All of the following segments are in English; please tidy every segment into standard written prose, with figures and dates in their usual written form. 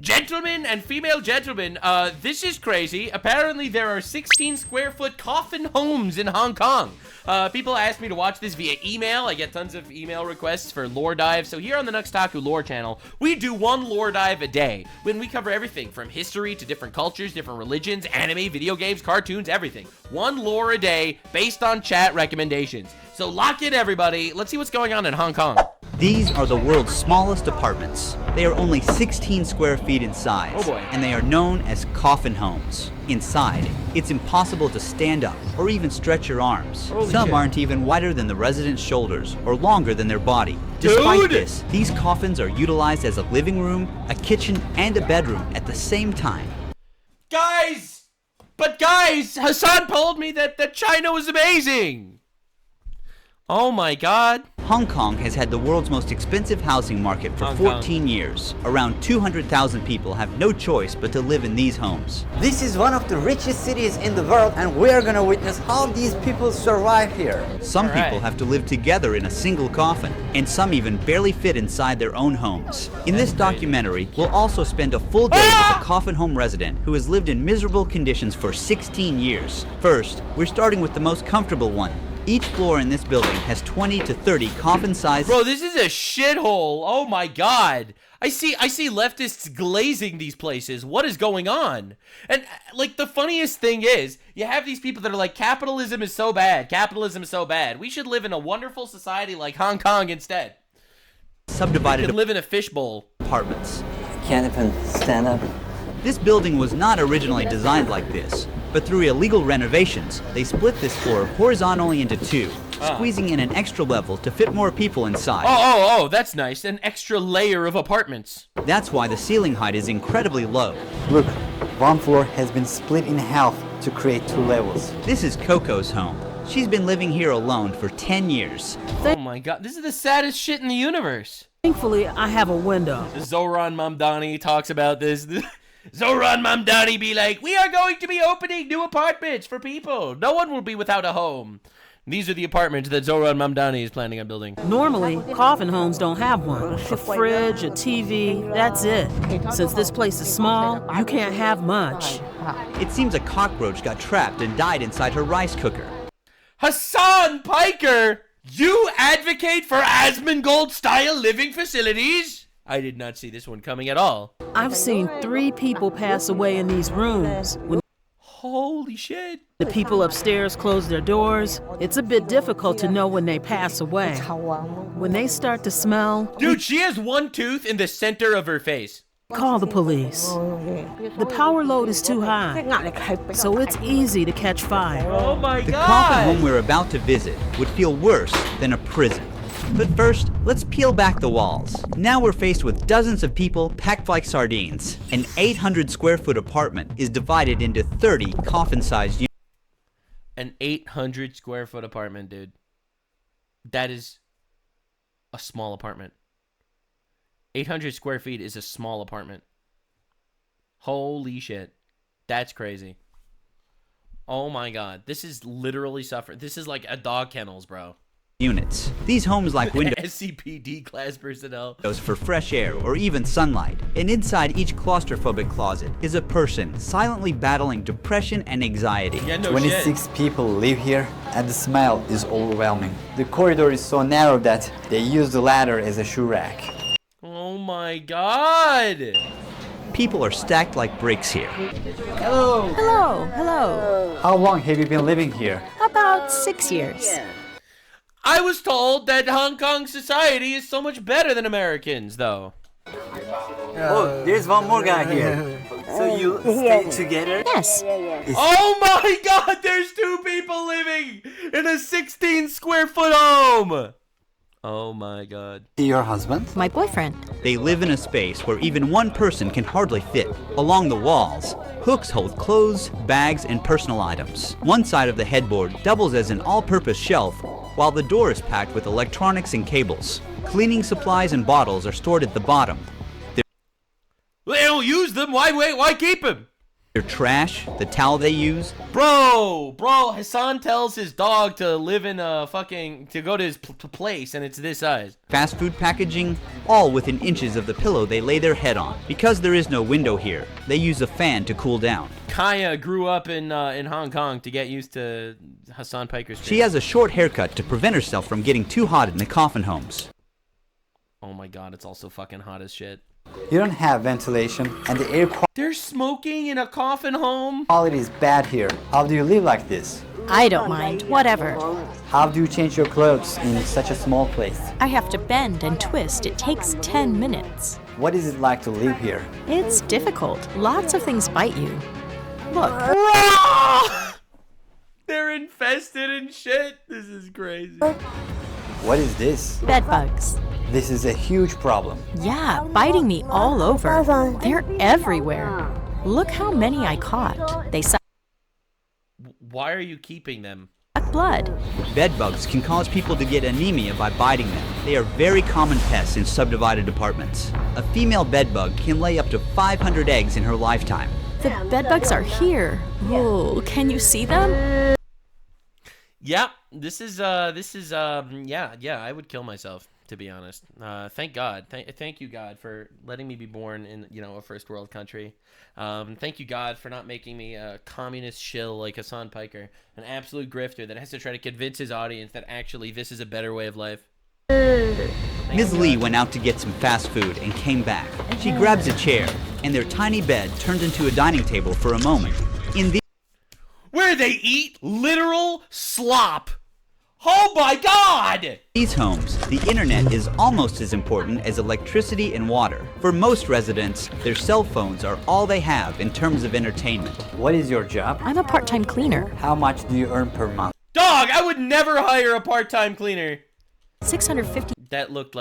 Gentlemen and female gentlemen, this is crazy. Apparently there are 16-square-foot coffin homes in Hong Kong. People ask me to watch this via email. I get tons of email requests for lore dives. So here on the Taku lore channel, we do one lore dive a day when we cover everything from history to different cultures, different religions, anime, video games, cartoons, everything. One lore a day based on chat recommendations. So lock in, everybody. Let's see what's going on in Hong Kong. These are the world's smallest apartments. They are only 16 square feet in size, oh boy, and they are known as coffin homes. Inside, it's impossible to stand up or even stretch your arms. Holy Some shit. aren't even wider than the residents' shoulders or longer than their body. Despite Dude! this, these coffins are utilized as a living room, a kitchen, and a bedroom at the same time. Guys! But guys, Hassan told me that China was amazing! Oh my god. Hong Kong has had the world's most expensive housing market for 14 years. Around 200,000 people have no choice but to live in these homes. This is one of the richest cities in the world, and we're gonna witness how these people survive here. Some people have to live together in a single coffin, and some even barely fit inside their own homes. In this documentary, we'll also spend a full day with a coffin home resident who has lived in miserable conditions for 16 years. First, we're starting with the most comfortable one. Each floor in this building has 20 to 30 coffin-sized... Bro, this is a shithole. Oh my god. I see leftists glazing these places. What is going on? And, like, the funniest thing is, you have these people that are like, capitalism is so bad. Capitalism is so bad. We should live in a wonderful society like Hong Kong instead. Subdivided We can live in a fishbowl. Apartments. Can't even stand up. This building was not originally designed like this, but through illegal renovations, they split this floor horizontally into two, squeezing in an extra level to fit more people inside. Oh, that's nice. An extra layer of apartments. That's why the ceiling height is incredibly low. Look, one floor has been split in half to create two levels. This is Coco's home. She's been living here alone for 10 years. Oh my god, this is the saddest shit in the universe. Thankfully, I have a window. Zoran Mamdani talks about this. Zoran Mamdani be like, we are going to be opening new apartments for people. No one will be without a home. These are the apartments that Zoran Mamdani is planning on building. Normally, coffin homes don't have one. A fridge, a TV, that's it. Since this place is small, you can't have much. It seems a cockroach got trapped and died inside her rice cooker. Hassan Piker, you advocate for Asmongold-style living facilities? I did not see this one coming at all. I've seen 3 people pass away in these rooms. When Holy shit. the people upstairs close their doors, it's a bit difficult to know when they pass away. When they start to smell, Dude, she has one tooth in the center of her face. call the police. The power load is too high, so it's easy to catch fire. Oh my The god. coffin home we're about to visit would feel worse than a prison. But first, let's peel back the walls. Now we're faced with dozens of people packed like sardines. An 800 square foot apartment is divided into 30 coffin-sized units. An 800 square foot apartment, dude. That is a small apartment. 800 square feet is a small apartment. Holy shit. That's crazy. Oh my god. This is literally suffering. This is like a dog kennels, bro. Units. These homes lack windows SCPD class personnel. for fresh air or even sunlight. And inside each claustrophobic closet is a person silently battling depression and anxiety. Yeah, no 26 shit. people live here, and the smell is overwhelming. The corridor is so narrow that they use the ladder as a shoe rack. Oh my god. People are stacked like bricks here. Hello! Hello. How long have you been living here? About 6 years. I was told that Hong Kong society is so much better than Americans, though. Oh, there's one more guy here. So you stay together? Yes. Oh my god, there's 2 people living in a 16 square foot home. Oh my god. Your husband? My boyfriend. They live in a space where even one person can hardly fit. Along the walls, hooks hold clothes, bags, and personal items. One side of the headboard doubles as an all-purpose shelf, while the door is packed with electronics and cables. Cleaning supplies and bottles are stored at the bottom. They don't use them. Why keep them? Their trash, the towel they use. Bro, Hassan tells his dog to live in to go to his place, and it's this size. Fast food packaging, all within inches of the pillow they lay their head on. Because there is no window here, they use a fan to cool down. Kaya grew up in Hong Kong to get used to Hassan Piker's She has a short haircut to prevent herself from getting too hot in the coffin homes. Oh my god, it's also fucking hot as shit. You don't have ventilation, and the air They're smoking in a coffin home? quality is bad here. How do you live like this? I don't mind. Whatever. How do you change your clothes in such a small place? I have to bend and twist. It takes 10 minutes. What is it like to live here? It's difficult. Lots of things bite you. Look. Bro! They're infested and shit. This is crazy. What is this? Bed bugs. This is a huge problem. Yeah, biting me all over. They're everywhere. Look how many I caught. They suck Why are you keeping them? blood. Bedbugs can cause people to get anemia by biting them. They are very common pests in subdivided apartments. A female bedbug can lay up to 500 eggs in her lifetime. The bed bugs are here. Oh, can you see them? Yeah, this is yeah, I would kill myself, to be honest. Thank God. Thank you, God, for letting me be born in, a first world country. Thank you, God, for not making me a communist shill like Hassan Piker, an absolute grifter that has to try to convince his audience that actually this is a better way of life. Ms. Lee went out to get some fast food and came back. She grabs a chair, and their tiny bed turned into a dining table for a moment. Where they eat literal slop. Oh my God! These homes, the internet is almost as important as electricity and water. For most residents, their cell phones are all they have in terms of entertainment. What is your job? I'm a part-time cleaner. How much do you earn per month? Dog, I would never hire a part-time cleaner. 650 That lived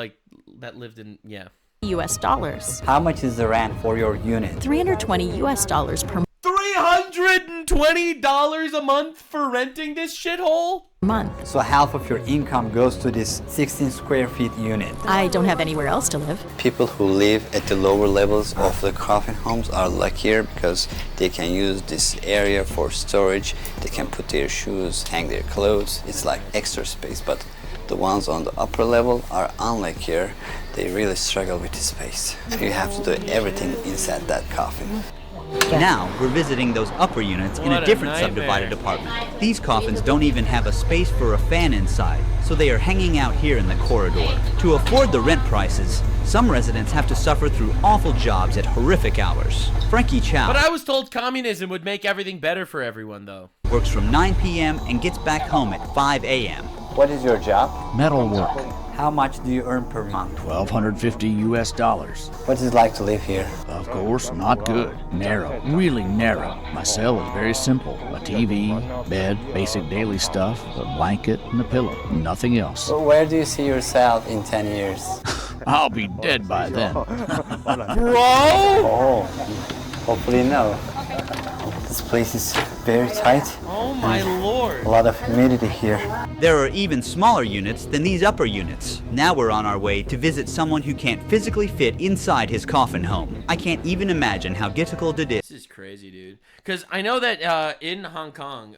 in, yeah. US dollars. How much is the rent for your unit? 320 US dollars per $320 a month for renting this shithole? month. So half of your income goes to this 16 square feet unit. I don't have anywhere else to live. People who live at the lower levels of the coffin homes are luckier because they can use this area for storage. They can put their shoes, hang their clothes. It's like extra space, but the ones on the upper level are unluckier. They really struggle with the space. You have to do everything inside that coffin. Now, we're visiting those upper units in What a a different nightmare. subdivided apartment. These coffins don't even have a space for a fan inside, so they are hanging out here in the corridor. To afford the rent prices, some residents have to suffer through awful jobs at horrific hours. Frankie Chow But I was told communism would make everything better for everyone, though. works from 9 p.m. and gets back home at 5 a.m. What is your job? Metal work, How much do you earn per month? $1,250 US dollars. What is it like to live here? Of course, not good. Narrow, really narrow. My cell is very simple. A TV, bed, basic daily stuff, a blanket, and a pillow. Nothing else. So where do you see yourself in 10 years? I'll be dead by then. Oh, hopefully no. This place is very tight. Oh my lord. A lot of humidity here. There are even smaller units than these upper units. Now we're on our way to visit someone who can't physically fit inside his coffin home. I can't even imagine how difficult it is. This is crazy, dude. Because I know that in Hong Kong,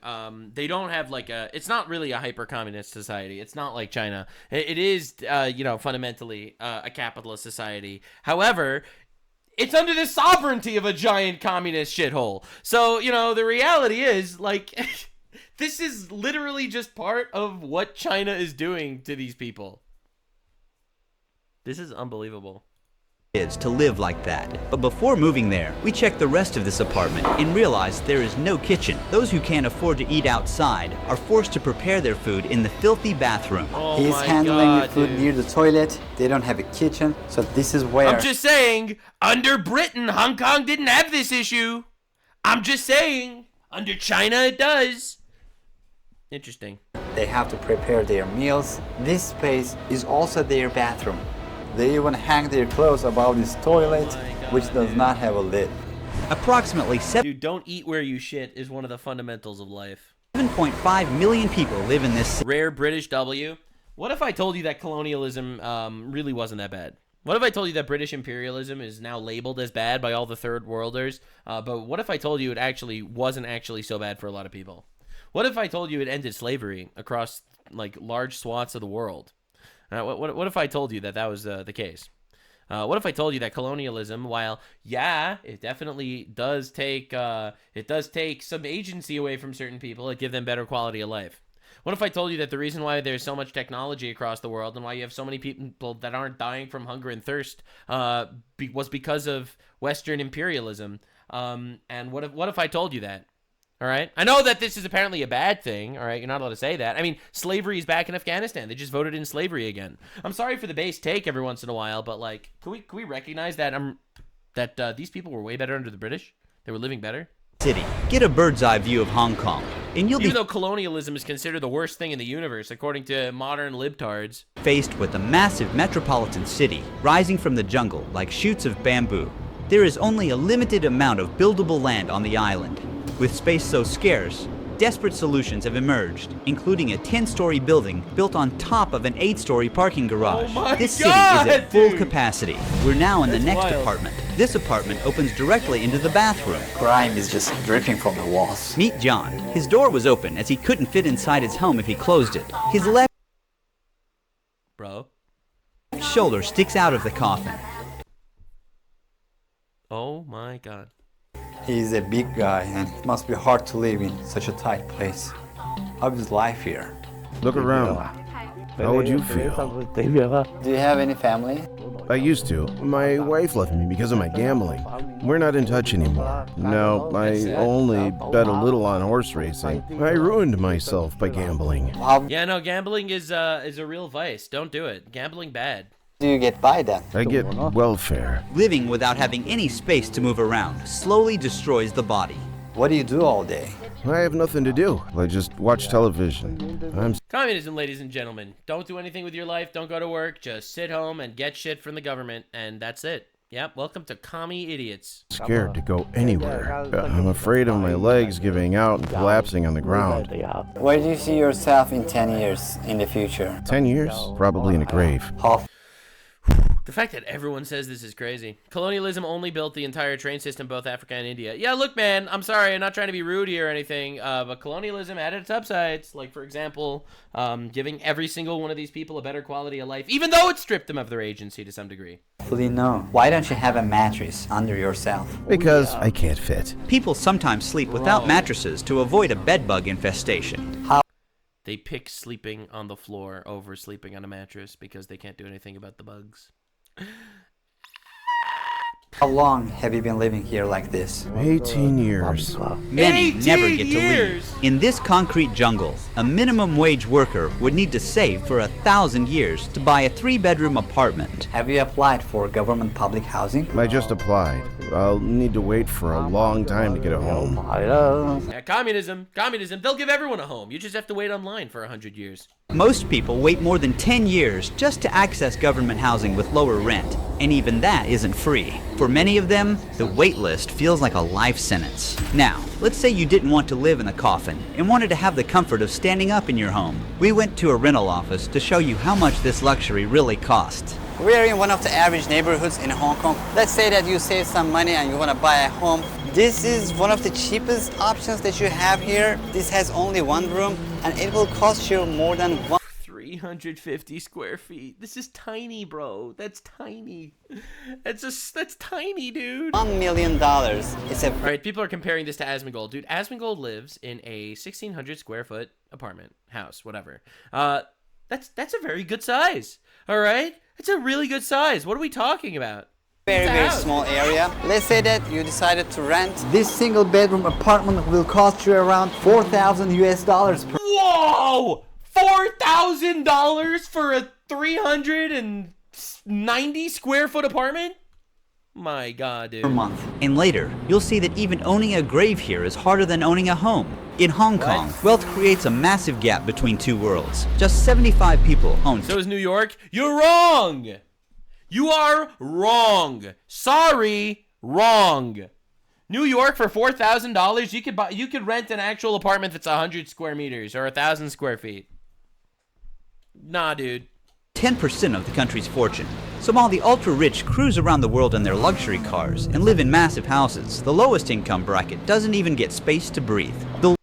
they don't have like it's not really a hyper-communist society. It's not like China. It is, fundamentally a capitalist society. However, it's under the sovereignty of a giant communist shithole. So, the reality is, like, this is literally just part of what China is doing to these people. This is unbelievable. Is to live like that. But before moving there, we check the rest of this apartment and realize there is no kitchen. Those who can't afford to eat outside are forced to prepare their food in the filthy bathroom. Oh He's my handling God, the food dude. near the toilet. They don't have a kitchen, so this is where I'm just saying, under Britain, Hong Kong didn't have this issue. I'm just saying, under China it does. Interesting. they have to prepare their meals. This space is also their bathroom. They even hang their clothes above this toilet, which does not have a lid. Approximately Dude, don't eat where you shit is one of the fundamentals of life. 7.5 million people live in this Rare British W. What if I told you that colonialism really wasn't that bad? What if I told you that British imperialism is now labeled as bad by all the third worlders? But what if I told you it actually wasn't actually so bad for a lot of people? What if I told you it ended slavery across like large swaths of the world? What if I told you that that was the case? What if I told you that colonialism, while yeah, it definitely does take some agency away from certain people, it give them better quality of life? What if I told you that the reason why there's so much technology across the world and why you have so many people that aren't dying from hunger and thirst was because of Western imperialism? And what if I told you that? All right. I know that this is apparently a bad thing. All right. You're not allowed to say that. I mean, slavery is back in Afghanistan. They just voted in slavery again. I'm sorry for the base take every once in a while, but like, can we recognize that these people were way better under the British? They were living better. City. Get a bird's eye view of Hong Kong, and you'll Even be though colonialism is considered the worst thing in the universe, according to modern libtards. faced with a massive metropolitan city rising from the jungle like shoots of bamboo. There is only a limited amount of buildable land on the island. With space so scarce, desperate solutions have emerged, including a 10-story building built on top of an 8-story parking garage. Oh my This city God, is at full dude. capacity. We're now in the That's next wild. apartment. This apartment opens directly into the bathroom. Grime is just dripping from the walls. Meet John. His door was open as he couldn't fit inside his home if he closed it. His left Bro. shoulder sticks out of the coffin. Oh my God. He's a big guy and it must be hard to live in such a tight place. How is life here? Look around. How would you feel? Do you have any family? I used to. My wife left me because of my gambling. We're not in touch anymore. No, I only bet a little on horse racing. I ruined myself by gambling. How Yeah, no, gambling is a real vice. Don't do it. Gambling bad. do you get by then? I get welfare. Living without having any space to move around slowly destroys the body. What do you do all day? I have nothing to do. I just watch television. I'm Communism, ladies and gentlemen. Don't do anything with your life. Don't go to work. Just sit home and get shit from the government, and that's it. Yep, welcome to commie idiots. scared to go anywhere. I'm afraid of my legs giving out and collapsing on the ground. Where do you see yourself in 10 years in the future? 10 years? Probably in a grave. How The fact that everyone says this is crazy. Colonialism only built the entire train system, both Africa and India. Yeah, look, man, I'm sorry. I'm not trying to be rude here or anything, but colonialism had its upsides. Like, for example, giving every single one of these people a better quality of life, even though it stripped them of their agency to some degree. fully know? Why don't you have a mattress under yourself? Because I can't fit. People sometimes sleep without mattresses to avoid a bedbug infestation. They pick sleeping on the floor over sleeping on a mattress because they can't do anything about the bugs. How long have you been living here like this? 18 years. Many 18 never get to years! leave. In this concrete jungle, a minimum wage worker would need to save for 1,000 years to buy a 3-bedroom apartment. Have you applied for government public housing? I just applied. I'll need to wait for a long time to get a home. Yeah, communism, they'll give everyone a home. You just have to wait online for 100 years. Most people wait more than 10 years just to access government housing with lower rent, and even that isn't free. For many of them, the wait list feels like a life sentence. Now, let's say you didn't want to live in a coffin and wanted to have the comfort of standing up in your home. We went to a rental office to show you how much this luxury really costs. We're in one of the average neighborhoods in Hong Kong. Let's say that you save some money and you want to buy a home. This is one of the cheapest options that you have here. This has only one room and it will cost you more than 350 square feet. This is tiny, bro. That's tiny. That's tiny, dude. $1 million. It's a All right, people are comparing this to Asmongold. Dude, Asmongold lives in a 1,600 square foot apartment, house, whatever. That's a very good size. All right? It's a really good size. What are we talking about? very, It's a very house. small area. Let's say that you decided to rent. This single bedroom apartment will cost you around 4,000 US dollars per Whoa! $4,000 for a 390 square foot apartment? My God, dude. month. And later, you'll see that even owning a grave here is harder than owning a home. In Hong Kong, wealth creates a massive gap between two worlds. Just 75 people own So is New York? You're wrong! You are wrong. Sorry, wrong. New York for $4,000, you could rent an actual apartment that's 100 square meters or 1,000 square feet. Nah, dude. 10% of the country's fortune. So while the ultra-rich cruise around the world in their luxury cars and live in massive houses, the lowest income bracket doesn't even get space to breathe. The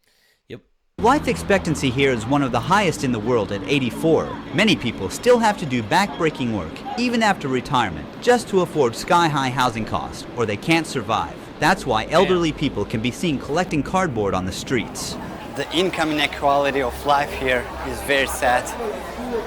life expectancy here is one of the highest in the world at 84. Many people still have to do back-breaking work, even after retirement, just to afford sky-high housing costs, or they can't survive. That's why elderly people can be seen collecting cardboard on the streets. The income inequality of life here is very sad.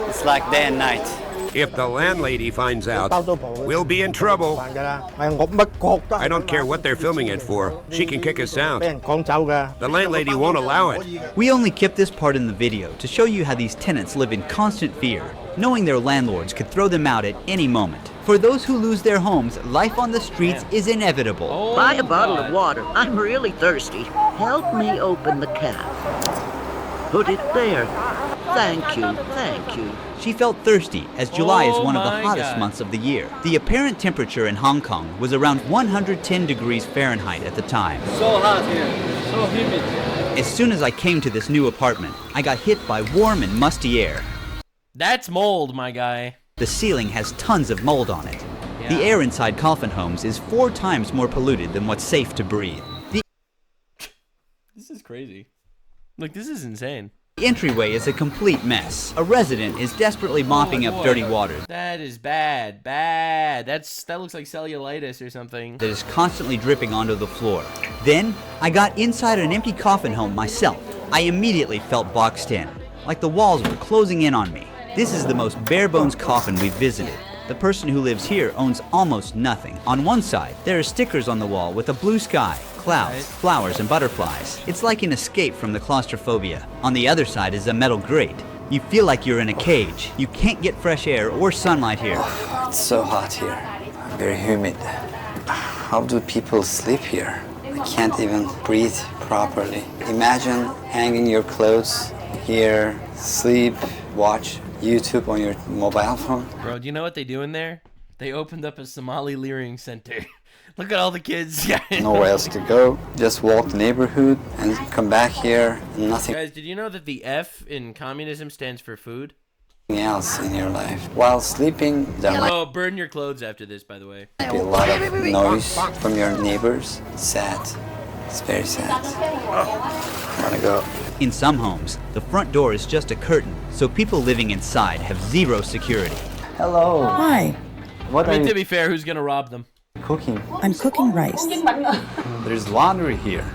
It's like day and night. If the landlady finds out, we'll be in trouble. I don't care what they're filming it for. She can kick us out. The landlady won't allow it. We only kept this part in the video to show you how these tenants live in constant fear, knowing their landlords could throw them out at any moment. For those who lose their homes, life on the streets is inevitable. Buy a bottle of water. I'm really thirsty. Help me open the cap. Put it there. Thank you, thank you. She felt thirsty, as July is one of the hottest months of the year. The apparent temperature in Hong Kong was around 110 degrees Fahrenheit at the time. So hot here, so humid. As soon as I came to this new apartment, I got hit by warm and musty air. That's mold, my guy. The ceiling has tons of mold on it. Yeah. The air inside Coffin homes is 4 times more polluted than what's safe to breathe. This is crazy. Like, this is insane. The entryway is a complete mess. A resident is desperately mopping up dirty water. That is bad, bad. That looks like cellulitis or something. That is constantly dripping onto the floor. Then, I got inside an empty coffin home myself. I immediately felt boxed in, like the walls were closing in on me. This is the most bare-bones coffin we've visited. The person who lives here owns almost nothing. On one side, there are stickers on the wall with a blue sky, clouds, flowers, and butterflies. It's like an escape from the claustrophobia. On the other side is a metal grate. You feel like you're in a cage. You can't get fresh air or sunlight here. Oh, it's so hot here. Very humid. How do people sleep here? I can't even breathe properly. Imagine hanging your clothes here, sleep, watch YouTube on your mobile phone. Bro, do you know what they do in there? They opened up a Somali leering center. Look at all the kids. Nowhere else to go. Just walk the neighborhood and come back here and nothing. Guys, did you know that the F in communism stands for food? Else in your life. While sleeping, there might burn your clothes after this, by the way. be a lot of noise from your neighbors. Sad. It's very sad. I wanna go. In some homes, the front door is just a curtain, so people living inside have zero security. Hello. Hi. What I mean, to be fair, who's gonna rob them? Cooking. I'm cooking rice. There's laundry here.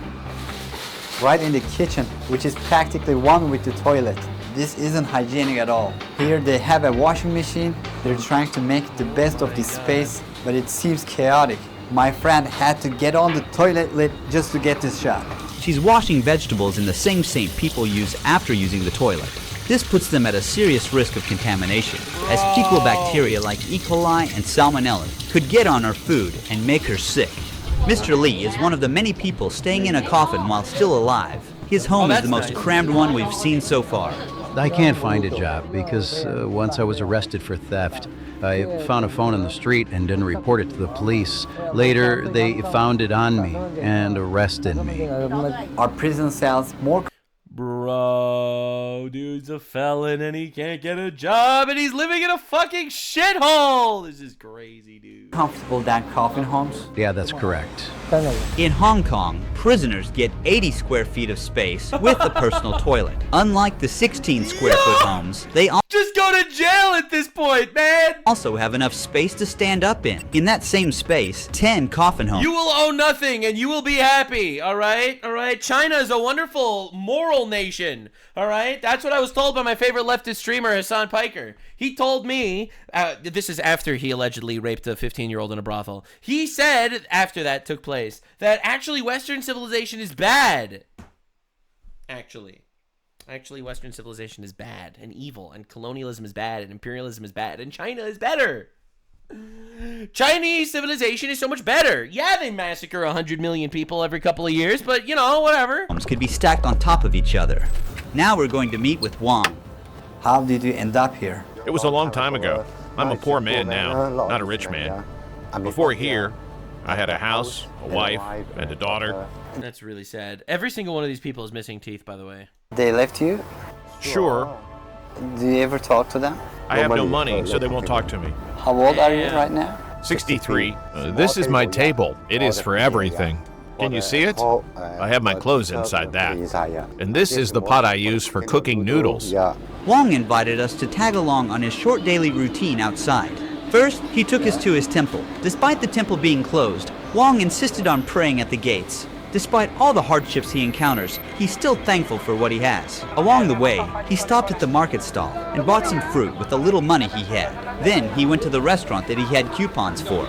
Right in the kitchen, which is practically one with the toilet. This isn't hygienic at all. Here they have a washing machine. They're trying to make the best of this space, but it seems chaotic. My friend had to get on the toilet lid just to get this shot. She's washing vegetables in the same sink people use after using the toilet. This puts them at a serious risk of contamination, as fecal bacteria like E. coli and Salmonella could get on her food and make her sick. Mr. Lee is one of the many people staying in a coffin while still alive. His home is the most crammed one we've seen so far. I can't find a job because once I was arrested for theft. I found a phone on the street and didn't report it to the police. Later, they found it on me and arrested me. Our prison cells more... Bro, dude's a felon and he can't get a job and he's living in a fucking shithole. This is crazy, dude. Comfortable than coffin homes? Yeah, that's correct. In Hong Kong, prisoners get 80 square feet of space with a personal toilet. Unlike the 16 square foot homes, they just go to jail at this point, man. Also have enough space to stand up in. In that same space, 10 coffin homes. You will own nothing and you will be happy, all right? All right? China is a wonderful moral nation, all right? That's what I was told by my favorite leftist streamer, Hassan Piker. He told me, this is after he allegedly raped a 15-year-old in a brothel. He said, after that took place, that actually Western civilization is bad. Actually, Western civilization is bad and evil, and colonialism is bad, and imperialism is bad, and China is better. Chinese civilization is so much better. Yeah, they massacre 100 million people every couple of years, but you know, whatever. Homes could be stacked on top of each other. Now we're going to meet with Wang. How did you end up here? It was a long time ago. I'm a poor man now, not a rich man. Before here, I had a house, a wife, and a daughter. That's really sad. Every single one of these people is missing teeth, by the way. They left you? Sure. Do you ever talk to them? I have no money, so they won't talk to me. How old are you right now? 63. This is my table. It is for everything. Can you see it? I have my clothes inside that. And this is the pot I use for cooking noodles. Wong invited us to tag along on his short daily routine outside. First, he took us to his temple. Despite the temple being closed, Wong insisted on praying at the gates. Despite all the hardships he encounters, he's still thankful for what he has. Along the way, he stopped at the market stall and bought some fruit with the little money he had. Then he went to the restaurant that he had coupons for.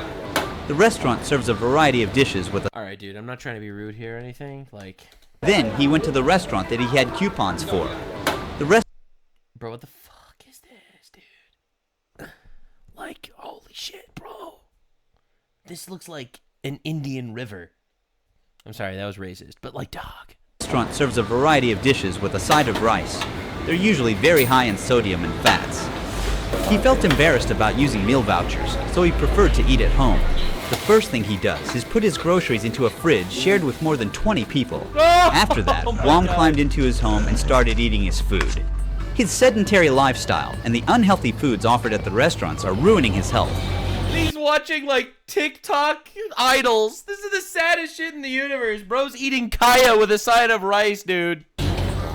The restaurant serves a variety of dishes with a... Alright, dude, I'm not trying to be rude here or anything, like... Then he went to the restaurant that he had coupons for. Bro, what the fuck is this, dude? Like, holy shit, bro. This looks like an Indian river. I'm sorry, that was racist, but like, dog. The restaurant serves a variety of dishes with a side of rice. They're usually very high in sodium and fats. He felt embarrassed about using meal vouchers, so he preferred to eat at home. The first thing he does is put his groceries into a fridge shared with more than 20 people. After that, Wong climbed into his home and started eating his food. His sedentary lifestyle and the unhealthy foods offered at the restaurants are ruining his health. He's watching, like, TikTok idols. This is the saddest shit in the universe. Bro's eating kaya with a side of rice, dude.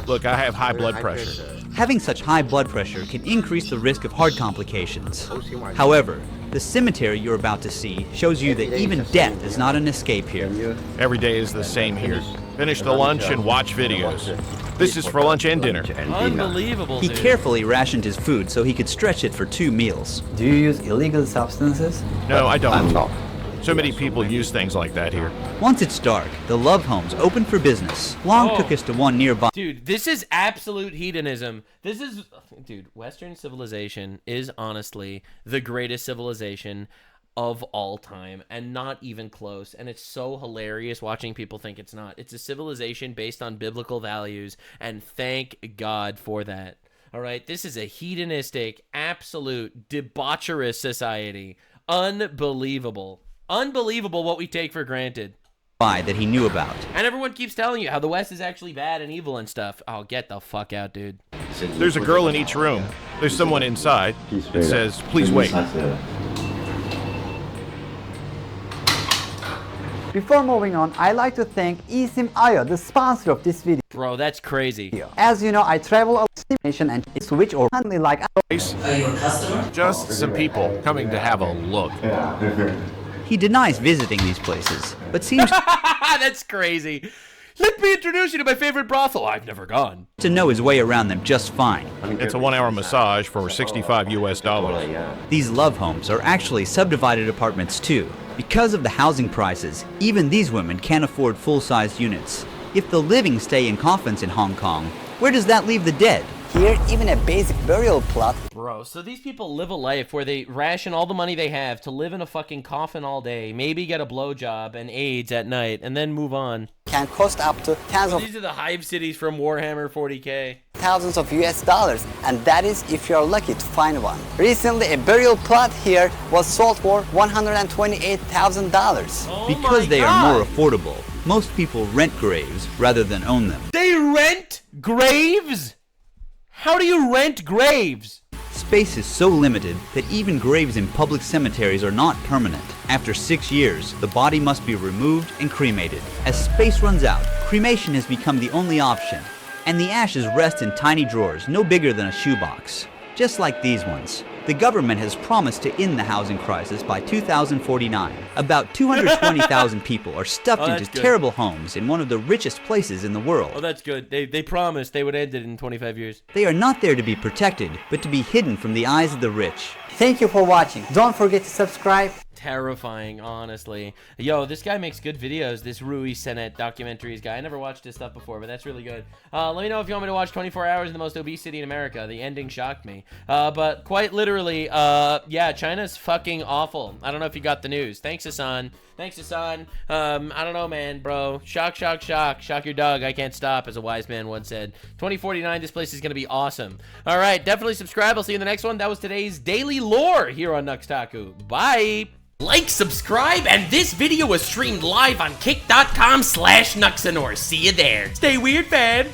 Look, I have high blood pressure. Having such high blood pressure can increase the risk of heart complications. However, the cemetery you're about to see shows you that even death is not an escape here. Every day is the same here. Finish the lunch and watch videos. This is for lunch and dinner. Unbelievable, He dude. carefully rationed his food so he could stretch it for 2 meals. Do you use illegal substances? No, I don't. So many people use things like that here. Once it's dark, the love homes open for business. Wong took us to one nearby. Dude, this is absolute hedonism. This is... Dude, Western civilization is honestly the greatest civilization of all time, and not even close. And it's so hilarious watching people think it's not. It's a civilization based on biblical values, and thank God for that. All right, this is a hedonistic, absolute, debaucherous society. Unbelievable. Unbelievable what we take for granted. That he knew about. And everyone keeps telling you how the West is actually bad and evil and stuff. Oh, get the fuck out, dude. There's a girl in each room. There's someone inside. It says, please wait. Before moving on, I'd like to thank eSIM.io, the sponsor of this video. Bro, that's crazy. As you know, I travel a destination and switch or handle like... Are you a customer? Just some people coming to have a look. He denies visiting these places, but seems That's crazy. Let me introduce you to my favorite brothel. I've never gone. To know his way around them just fine. It's a 1-hour massage for $65 US. These love homes are actually subdivided apartments too. Because of the housing prices, even these women can't afford full-sized units. If the living stay in coffins in Hong Kong, where does that leave the dead? Here, even a basic burial plot. Bro, so these people live a life where they ration all the money they have to live in a fucking coffin all day, maybe get a blowjob and AIDS at night, and then move on. Can cost up to tens of... These are the hive cities from Warhammer 40K. Thousands of US dollars, and that is if you're lucky to find one. Recently, a burial plot here was sold for $128,000. Because they are more affordable, most people rent graves rather than own them. They rent graves? How do you rent graves? Space is so limited that even graves in public cemeteries are not permanent. After 6 years, the body must be removed and cremated. As space runs out, cremation has become the only option, and the ashes rest in tiny drawers no bigger than a shoebox. Just like these ones. The government has promised to end the housing crisis by 2049. About 220,000 people are stuffed into terrible homes in one of the richest places in the world. Oh, that's good. They promised they would end it in 25 years. They are not there to be protected, but to be hidden from the eyes of the rich. Thank you for watching. Don't forget to subscribe. Terrifying, honestly. Yo, this guy makes good videos, this Rui Senet documentaries guy. I never watched his stuff before, but that's really good. Let me know if you want me to watch 24 Hours in the Most Obese City in America. The ending shocked me. But quite literally, yeah, China's fucking awful. I don't know if you got the news. Thanks, Hassan. Thanks, Hassan. I don't know, man, bro. Shock, shock, shock. Shock your dog. I can't stop, as a wise man once said. 2049, this place is going to be awesome. All right, definitely subscribe. I'll see you in the next one. That was today's Daily Lore here on Taku. Bye. Like, subscribe, and this video was streamed live on kick.com/Nuxanor. See you there. Stay weird, man.